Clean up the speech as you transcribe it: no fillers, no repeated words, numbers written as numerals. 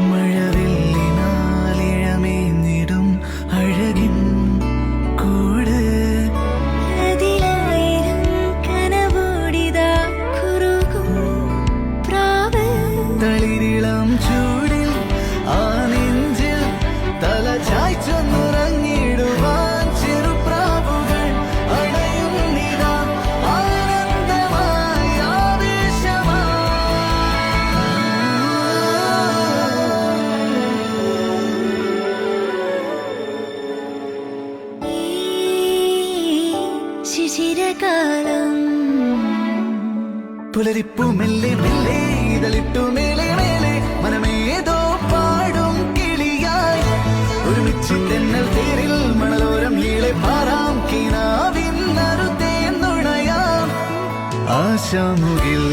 മഴവില്ലിനാലിഴമേഞ്ഞിടും അഴകിൻ കൂട് അതിലായിരം കനവോടിതാ കുറുകും പ്രാവ് തളിരിളം ചൂടിൽ ആ നെഞ്ചിൽ തല ചായ്ച്ചൊന്നുറങ്ങിടുവാൻ ചെറുപ്രാവുകൾ അണയുന്നിതാ ആനന്ദമായി ഈ ശിശിരകാലം പുലരിപ്പു മെല്ലെ മെല്ലെ ഇതളിട്ടു മേലെ മേലെ മനമേതോ പാടും കിളിയായി ഒരുമിച്ചിട്ടെന്നൽ തേരിൽ മണലോരം നീളെ പാറാം കിനാവിൻ നറുതേ നുണയാം ആശാമുകിൽ